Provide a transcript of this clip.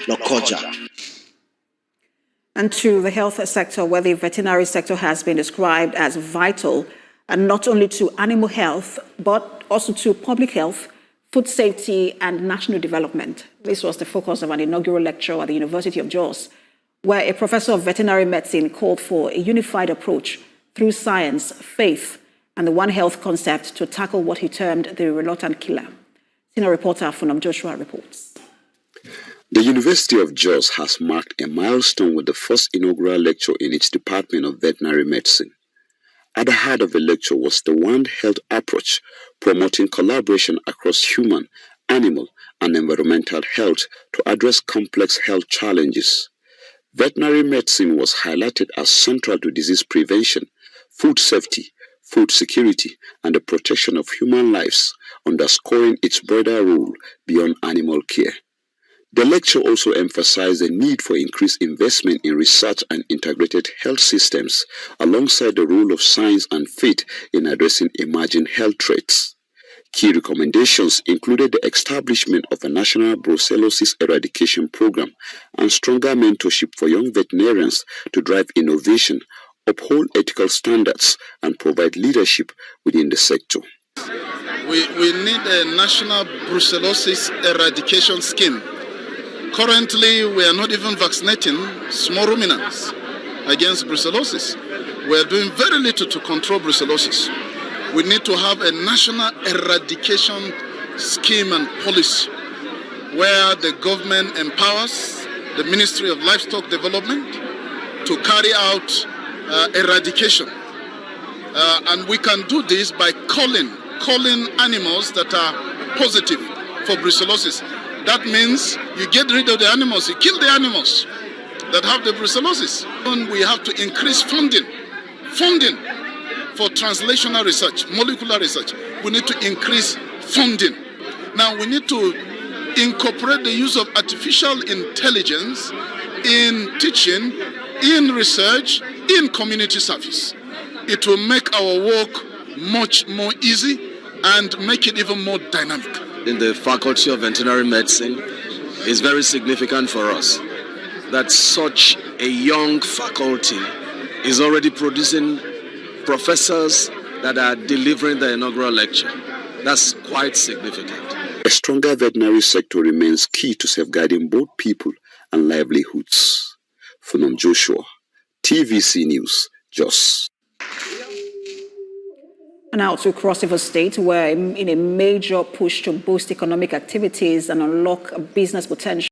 Lokoja. And to the health sector, where the veterinary sector has been described as vital, and not only to animal health, but also to public health, food safety, and national development. This was the focus of an inaugural lecture at the University of Jos, where a professor of veterinary medicine called for a unified approach through science, faith, and the One Health concept to tackle what he termed the reluctant killer. Senior reporter Funam Joshua reports. The University of Jos has marked a milestone with the first inaugural lecture in its Department of Veterinary Medicine. At the heart of the lecture was the One Health approach, promoting collaboration across human, animal, and environmental health to address complex health challenges. Veterinary medicine was highlighted as central to disease prevention, food safety, food security, and the protection of human lives, underscoring its broader role beyond animal care. The lecture also emphasized the need for increased investment in research and integrated health systems, alongside the role of science and faith in addressing emerging health threats. Key recommendations included the establishment of a national brucellosis eradication program and stronger mentorship for young veterinarians to drive innovation, uphold ethical standards, and provide leadership within the sector. We need a national brucellosis eradication scheme. Currently, we are not even vaccinating small ruminants against brucellosis. We are doing very little to control brucellosis. We need to have a national eradication scheme and policy where the government empowers the Ministry of Livestock Development to carry out eradication. And we can do this by calling animals that are positive for brucellosis. That means you get rid of the animals, you kill the animals that have the brucellosis. And we have to increase funding for translational research, molecular research. We need to increase funding. Now we need to incorporate the use of artificial intelligence in teaching, in research, in community service. It will make our work much more easy and make it even more dynamic. In the Faculty of Veterinary Medicine is very significant for us that such a young faculty is already producing professors that are delivering the inaugural lecture. That's quite significant. A stronger veterinary sector remains key to safeguarding both people and livelihoods. Funam Joshua, TVC News, Jos. Now to Cross River State, where in a major push to boost economic activities and unlock business potential,